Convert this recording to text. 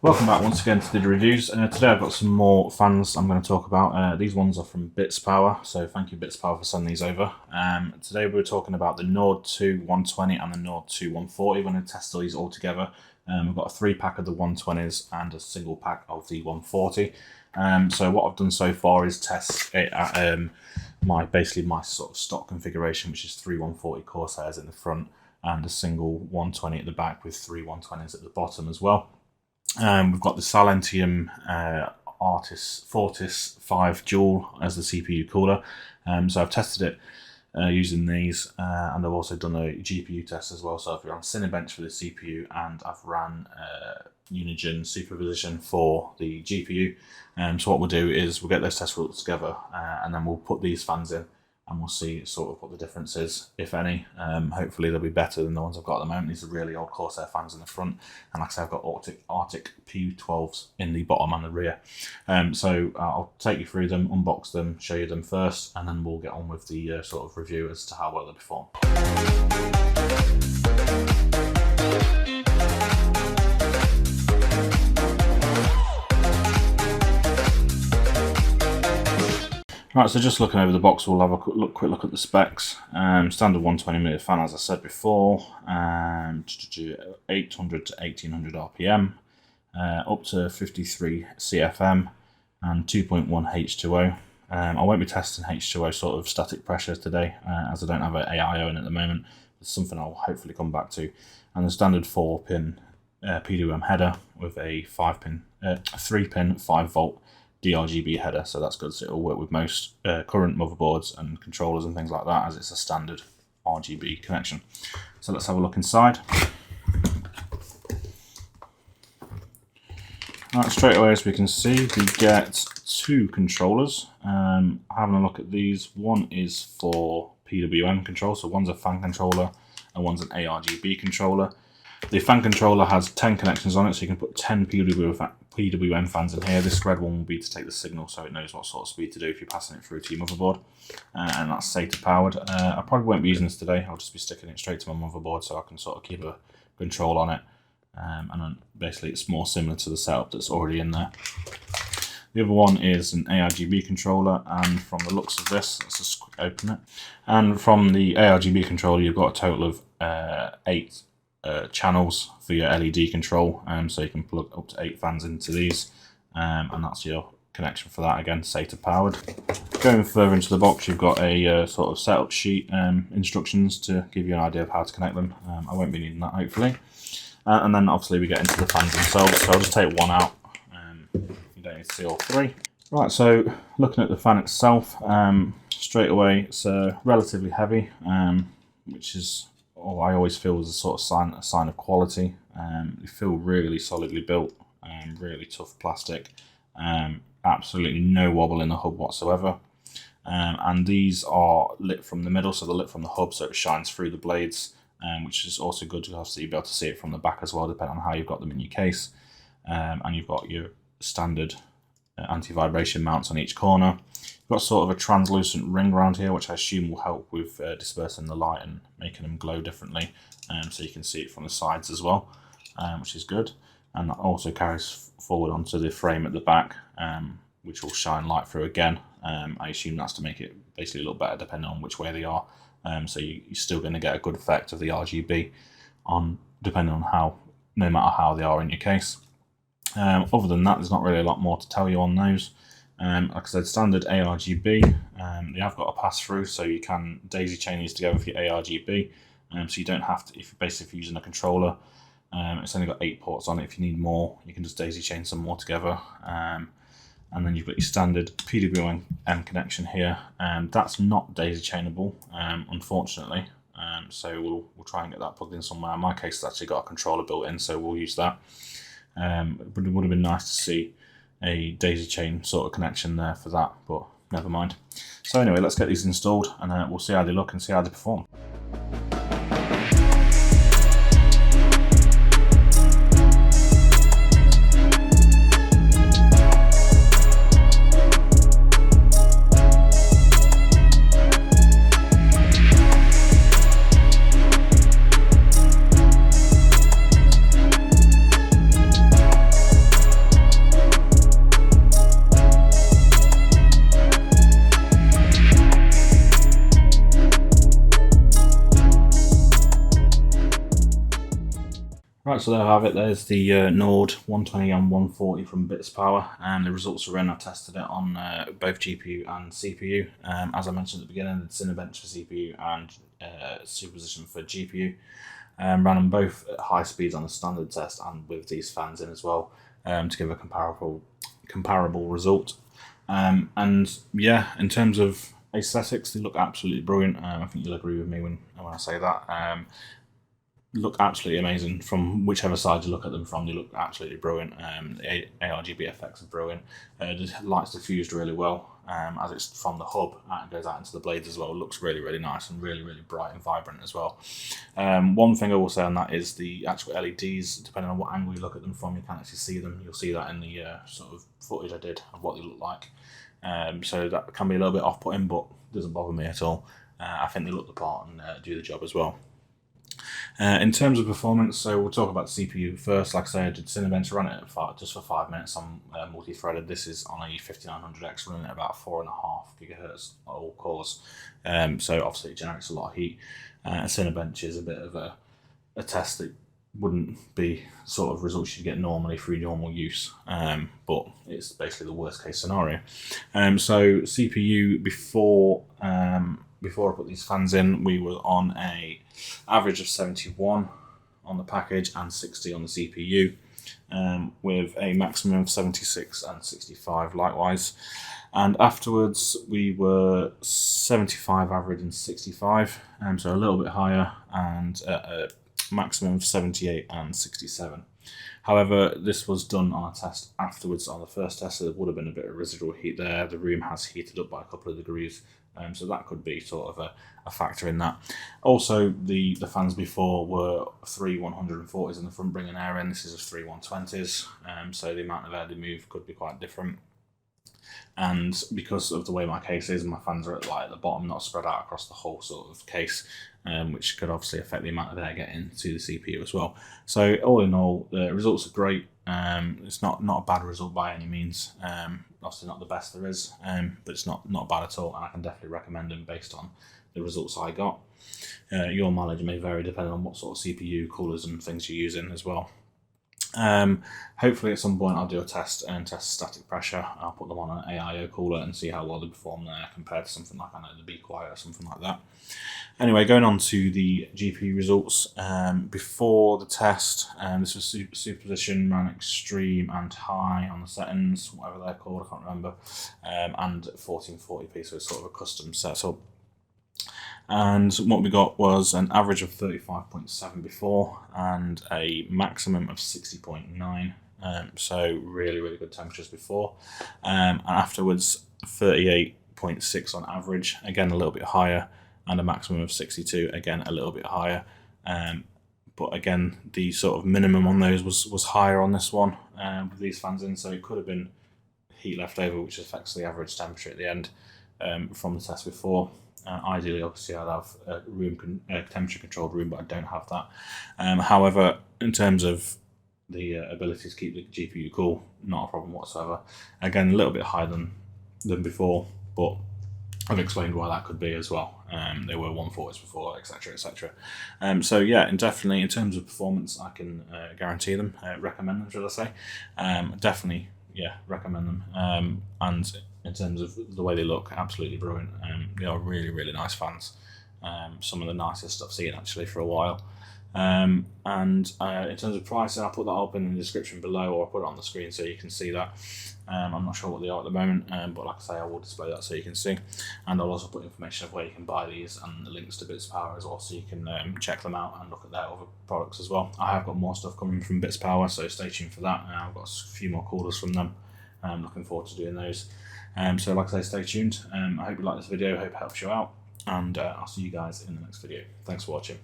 Welcome back once again to the reviews. Today I've got some more fans I'm going to talk about. These ones are from Bitspower, so thank you Bitspower for sending these over. Today we're talking about the Nord 2 120 and the Nord 2 140. We're going to test these all together. We've got a 3-pack of the 120s and a single pack of the 140. So what I've done so far is test it at my sort of stock configuration, which is 3 140 Corsairs in the front and a single 120 at the back with 3 120s at the bottom as well. We've got the Silentium Fortis 5 Dual as the CPU cooler. So I've tested it using these, and I've also done a GPU test as well. So I've run Cinebench for the CPU, and I've ran Unigen superposition for the GPU. So what we'll do is we'll get those test results together, and then we'll put these fans in, and we'll see sort of what the difference is, if any. Hopefully they'll be better than the ones I've got at the moment. These are really old Corsair fans in the front, and like I said, I've got Arctic PU12s in the bottom and the rear. So I'll take you through them, unbox them, show you them first, and then we'll get on with the sort of review as to how well they perform. Right, so just looking over the box, we'll have a quick look at the specs. Standard 120mm fan, as I said before, 800 to 1800 RPM, up to 53 CFM, and 2.1 H2O. I won't be testing H2O sort of static pressure today, as I don't have an AIO in at the moment. It's something I'll hopefully come back to. And the standard 4-pin PWM header with a 3-pin 5-volt ARGB header, so that's good. So it'll work with most current motherboards and controllers and things like that, as it's a standard RGB connection. So let's have a look inside. Right, straight away, as we can see, we get 2 controllers. Having a look at these, one is for PWM control, so one's a fan controller and one's an ARGB controller. The fan controller has 10 connections on it, so you can put 10 PWM fans in here. This red one will be to take the signal, so it knows what sort of speed to do if you're passing it through to your motherboard. And that's SATA powered. I probably won't be using this today. I'll just be sticking it straight to my motherboard so I can sort of keep a control on it. And then basically it's more similar to the setup that's already in there. The other one is an ARGB controller, and from the looks of this, let's just open it. And from the ARGB controller, you've got a total of 8 channels for your LED control, so you can plug up to 8 fans into these, and that's your connection for that, again SATA powered. Going further into the box, you've got a sort of setup sheet, instructions to give you an idea of how to connect them. I won't be needing that, hopefully. And then obviously we get into the fans themselves, so I'll just take one out. You don't need to see all 3. Right, so looking at the fan itself, straight away it's relatively heavy, which is I always feel is a sort of sign of quality. They feel really solidly built, really tough plastic, absolutely no wobble in the hub whatsoever. And these are lit from the middle, so they're lit from the hub, so it shines through the blades, which is also good to obviously be able to see it from the back as well, depending on how you've got them in your case. And you've got your standard anti-vibration mounts on each corner. You've got sort of a translucent ring around here, which I assume will help with dispersing the light and making them glow differently, so you can see it from the sides as well, which is good. And that also carries forward onto the frame at the back, which will shine light through again. I assume that's to make it basically look better depending on which way they are, so you're still going to get a good effect of the RGB on depending on no matter how they are in your case. Other than that, there's not really a lot more to tell you on those. Like I said, standard ARGB. They have got a pass-through, so you can daisy chain these together with your ARGB. So you don't have to, if you're using a controller, it's only got 8 ports on it. If you need more, you can just daisy chain some more together. And then you've got your standard PWM connection here. That's not daisy chainable, unfortunately. So we'll try and get that plugged in somewhere. In my case, it's actually got a controller built in, so we'll use that. But it would have been nice to see a daisy chain sort of connection there for that, but never mind. So anyway, let's get these installed, and we'll see how they look and see how they perform. Alright, so there I have it. There's the Nord 120 and 140 from Bitspower, and the results are in. I've tested it on both GPU and CPU. As I mentioned at the beginning, it's Cinebench for CPU and Superposition for GPU. Ran them both at high speeds on the standard test and with these fans in as well, to give a comparable result. And yeah, in terms of aesthetics, they look absolutely brilliant. I think you'll agree with me when I say that. Look absolutely amazing from whichever side you look at them from. They look absolutely brilliant. The ARGB effects are brilliant. The lights diffused really well, as it's from the hub and it goes out into the blades as well. It looks really, really nice and really, really bright and vibrant as well. One thing I will say on that is the actual LEDs, depending on what angle you look at them from, you can actually see them. You'll see that in the sort of footage I did of what they look like. So that can be a little bit off-putting, but doesn't bother me at all. I think they look the part and do the job as well. In terms of performance, so we'll talk about the CPU first. Like I say, I did Cinebench, run it just for 5 minutes on multi-threaded. This is on a 5900X, running at about 4.5 gigahertz all cores. So obviously it generates a lot of heat. Cinebench is a bit of a test that wouldn't be sort of results you'd get normally through normal use, but it's basically the worst case scenario. So CPU before I put these fans in, we were on a average of 71 on the package and 60 on the CPU, with a maximum of 76 and 65 likewise. And afterwards we were 75 average and 65, so a little bit higher, and a maximum of 78 and 67. However, this was done on a test afterwards on the first test, so there would have been a bit of residual heat there. The room has heated up by a couple of degrees, so that could be sort of a factor in that. Also, the fans before were 3 140s in the front bringing air in. This is a 3 120s, so the amount of air they move could be quite different. And because of the way my case is, my fans are at the bottom, not spread out across the whole sort of case, which could obviously affect the amount of air getting to the CPU as well. So all in all, the results are great. It's not a bad result by any means. Obviously not the best there is, but it's not bad at all, and I can definitely recommend them based on the results I got. Your mileage may vary depending on what sort of CPU, coolers and things you're using as well. Hopefully at some point I'll do a test and test static pressure. I'll put them on an AIO cooler and see how well they perform there compared to something like, I know, the Be Quiet or something like that. Anyway, going on to the GPU results. Before the test, this was Superposition, ran extreme and high on the settings, whatever they're called, I can't remember, and 1440p, so it's sort of a custom setup. And what we got was an average of 35.7 before and a maximum of 60.9. So really, really good temperatures before. And afterwards, 38.6 on average, again a little bit higher, and a maximum of 62, again a little bit higher. But again, the sort of minimum on those was higher on this one with these fans in, so it could have been heat left over, which affects the average temperature at the end from the test before. Ideally, obviously, I'd have a temperature controlled room, but I don't have that. However, in terms of the ability to keep the GPU cool, not a problem whatsoever. Again, a little bit higher than before, but I've explained why that could be as well. They were 140s before, etc, etc. So yeah, and definitely in terms of performance, I can guarantee them, recommend them, should I say. Definitely, yeah, recommend them. And in terms of the way they look, absolutely brilliant. They are really, really nice fans. Some of the nicest I've seen actually for a while. And in terms of pricing, I'll put that up in the description below, or I'll put it on the screen so you can see that. I'm not sure what they are at the moment, but like I say, I will display that so you can see. And I'll also put information of where you can buy these and the links to Bitspower as well, so you can check them out and look at their other products as well. I have got more stuff coming from Bitspower, so stay tuned for that. I've got a few more coolers from them. I'm looking forward to doing those. So like I say, stay tuned. I hope you like this video, hope it helps you out, and I'll see you guys in the next video. Thanks for watching.